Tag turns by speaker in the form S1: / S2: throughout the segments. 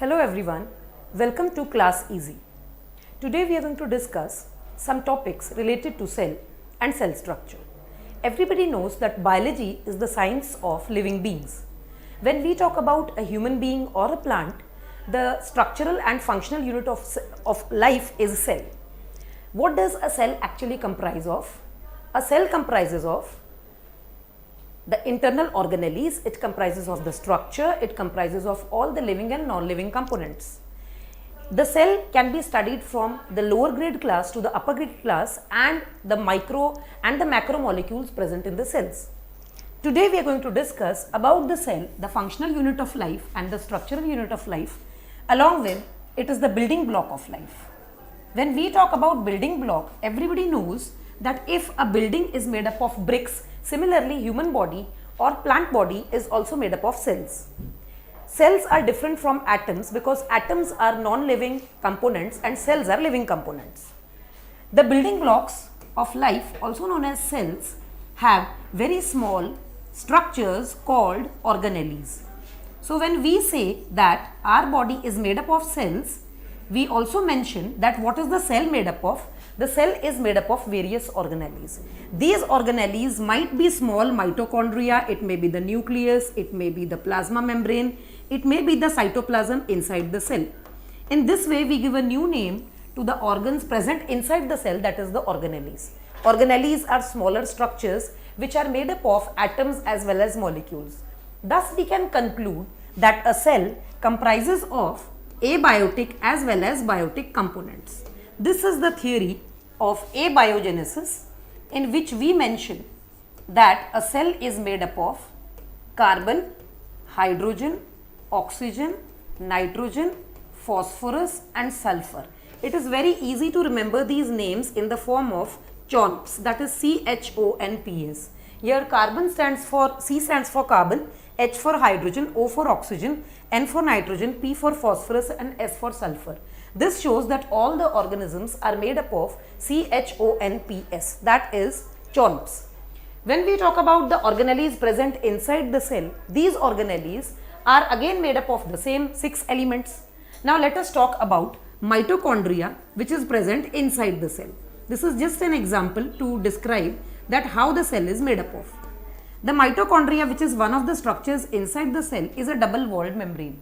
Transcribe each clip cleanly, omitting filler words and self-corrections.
S1: Hello everyone, welcome to Class Easy. Today we are going to discuss some topics related to cell and cell structure. Everybody knows that biology is the science of living beings. When we talk about a human being or a plant, the structural and functional unit of life is a cell. What does a cell actually comprise of? A cell comprises of the internal organelles, it comprises of the structure, it comprises of all the living and non-living components. The cell can be studied from the lower grade class to the upper grade class and the micro and the macro molecules present in the cells. Today we are going to discuss about the cell, the functional unit of life and the structural unit of life, along with it is the building block of life. When we talk about building block, everybody knows that if a building is made up of bricks, similarly human body or plant body is also made up of cells. Cells are different from atoms because atoms are non-living components and cells are living components. The building blocks of life, also known as cells, have very small structures called organelles. So when we say that our body is made up of cells, we also mention that what is the cell made up of? The cell is made up of various organelles. These organelles might be small mitochondria, it may be the nucleus, it may be the plasma membrane, it may be the cytoplasm inside the cell. In this way, we give a new name to the organs present inside the cell, that is the organelles. Organelles are smaller structures which are made up of atoms as well as molecules. Thus, we can conclude that a cell comprises of abiotic as well as biotic components. This is the theory of abiogenesis, in which we mention that a cell is made up of carbon, hydrogen, oxygen, nitrogen, phosphorus and sulfur. It is very easy to remember these names in the form of CHONPs, that is CHONPs. Here carbon stands for, C stands for carbon, H for hydrogen, O for oxygen, N for nitrogen, P for phosphorus and S for sulfur. This shows that all the organisms are made up of CHONPs, that is CHONPs. When we talk about the organelles present inside the cell, these organelles are again made up of the same 6 elements. Now let us talk about mitochondria, which is present inside the cell. This is just an example to describe that how the cell is made up of. The mitochondria, which is one of the structures inside the cell, is a double-walled membrane.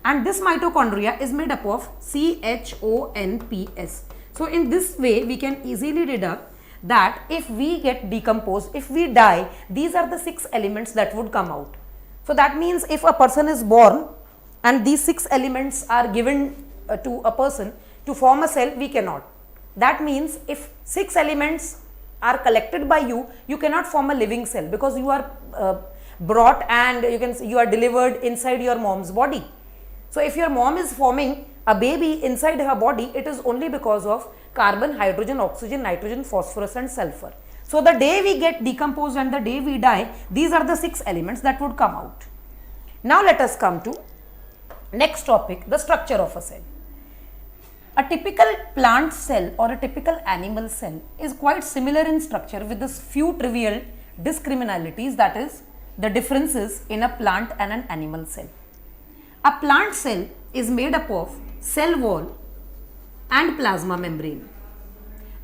S1: And this mitochondria is made up of CHONPs. So in this way, we can easily deduct that if we get decomposed, if we die, these are the 6 elements that would come out. So that means if a person is born and these 6 elements are given to a person to form a cell, we cannot. That means if 6 elements are collected by you, you cannot form a living cell because you are brought and you are delivered inside your mom's body. So if your mom is forming a baby inside her body, it is only because of carbon, hydrogen, oxygen, nitrogen, phosphorus and sulfur. So the day we get decomposed and the day we die, these are the 6 elements that would come out. Now let us come to next topic, the structure of a cell. A typical plant cell or a typical animal cell is quite similar in structure with this few trivial discriminalities, that is the differences in a plant and an animal cell. A plant cell is made up of cell wall and plasma membrane.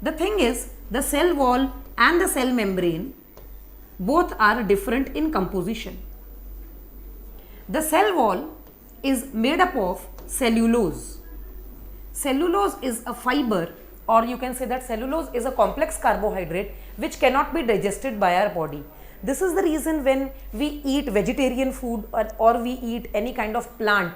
S1: The thing is, the cell wall and the cell membrane both are different in composition. The cell wall is made up of cellulose. Cellulose is a fiber, or you can say that cellulose is a complex carbohydrate which cannot be digested by our body. This is the reason when we eat vegetarian food or we eat any kind of plant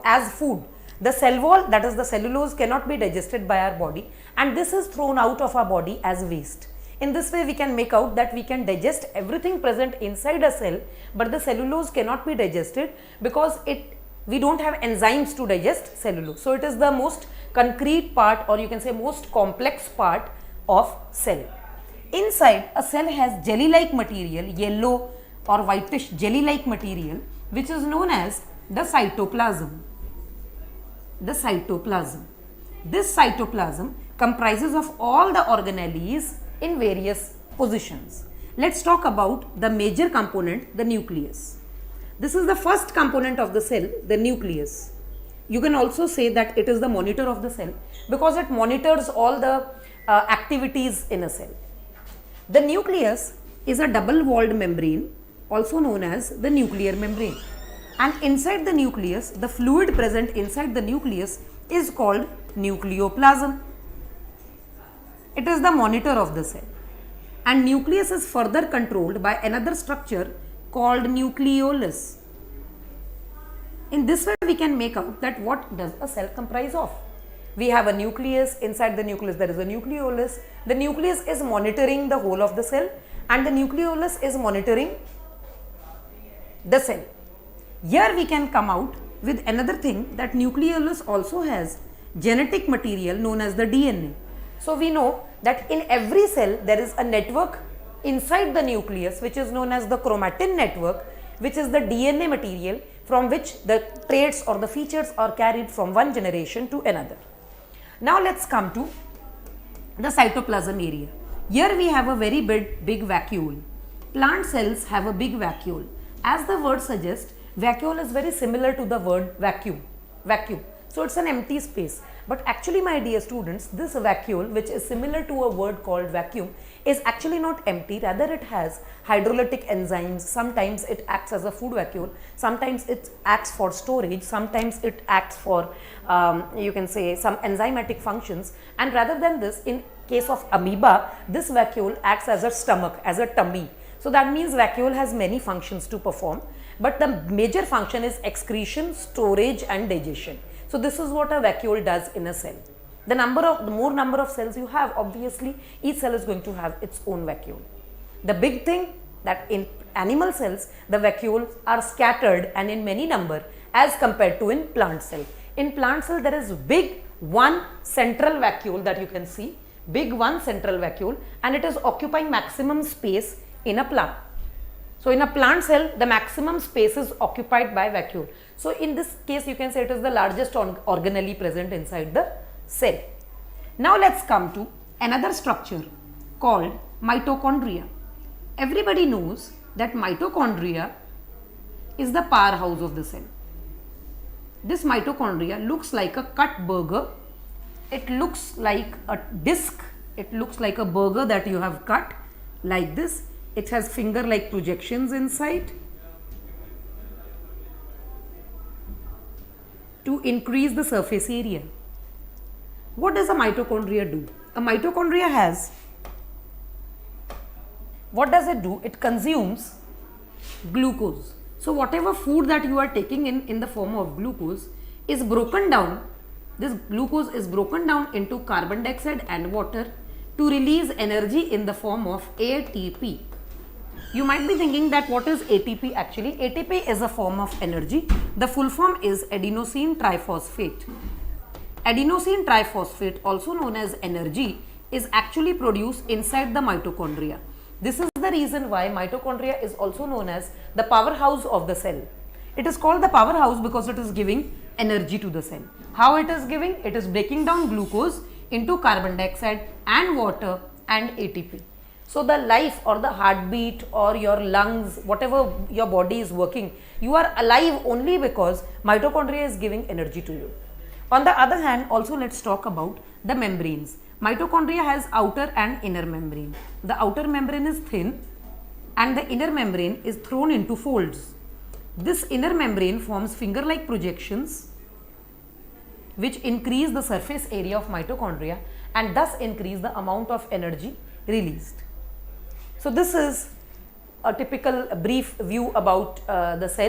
S1: as food, the cell wall, that is the cellulose, cannot be digested by our body and this is thrown out of our body as waste. In this way we can make out that we can digest everything present inside a cell, but the cellulose cannot be digested because we don't have enzymes to digest cellulose. So it is the most concrete part, or you can say most complex part of cell. Inside, a cell has jelly-like material, yellow or whitish jelly-like material, which is known as the cytoplasm. The cytoplasm. This cytoplasm comprises of all the organelles in various positions. Let's talk about the major component, the nucleus. This is the first component of the cell, the nucleus. You can also say that it is the monitor of the cell because it monitors all the activities in a cell. The nucleus is a double-walled membrane, also known as the nuclear membrane. And inside the nucleus, the fluid present inside the nucleus is called nucleoplasm. It is the monitor of the cell. And nucleus is further controlled by another structure called nucleolus. In this way, we can make out that what does a cell comprise of. We have a nucleus, inside the nucleus there is a nucleolus. The nucleus is monitoring the whole of the cell and the nucleolus is monitoring the cell. Here we can come out with another thing, that nucleolus also has genetic material known as the DNA. So we know that in every cell there is a network inside the nucleus which is known as the chromatin network, which is the DNA material from which the traits or the features are carried from one generation to another. Now let's come to the cytoplasm area. Here we have a very big vacuole. Plant cells have a big vacuole. As the word suggests, vacuole is very similar to the word vacuum. So it's an empty space. But actually, my dear students, this vacuole, which is similar to a word called vacuum, is actually not empty. Rather, it has hydrolytic enzymes. Sometimes it acts as a food vacuole. Sometimes it acts for storage. Sometimes it acts for, you can say, some enzymatic functions. And rather than this, in case of amoeba, this vacuole acts as a stomach, as a tummy. So that means vacuole has many functions to perform. But the major function is excretion, storage and digestion. So this is what a vacuole does in a cell. The more number of cells you have, obviously each cell is going to have its own vacuole. The big thing that in animal cells, the vacuoles are scattered and in many number as compared to in plant cell. In plant cell there is big one central vacuole that you can see, big one central vacuole, and it is occupying maximum space in a plant. So in a plant cell, the maximum space is occupied by vacuole. So in this case, you can say it is the largest organelle present inside the cell. Now let's come to another structure called mitochondria. Everybody knows that mitochondria is the powerhouse of the cell. This mitochondria looks like a cut burger. It looks like a disc. It looks like a burger that you have cut like this. It has finger-like projections inside to increase the surface area. What does a mitochondria do? A mitochondria has, what does it do? It consumes glucose. So whatever food that you are taking in the form of glucose is broken down. This glucose is broken down into carbon dioxide and water to release energy in the form of ATP. You might be thinking that what is ATP actually? ATP is a form of energy. The full form is adenosine triphosphate. Adenosine triphosphate, also known as energy, is actually produced inside the mitochondria. This is the reason why mitochondria is also known as the powerhouse of the cell. It is called the powerhouse because it is giving energy to the cell. How it is giving? It is breaking down glucose into carbon dioxide and water and ATP. So the life or the heartbeat or your lungs, whatever your body is working, you are alive only because mitochondria is giving energy to you. On the other hand, also let's talk about the membranes. Mitochondria has outer and inner membrane. The outer membrane is thin and the inner membrane is thrown into folds. This inner membrane forms finger-like projections which increase the surface area of mitochondria and thus increase the amount of energy released. So this is a typical brief view about the cell.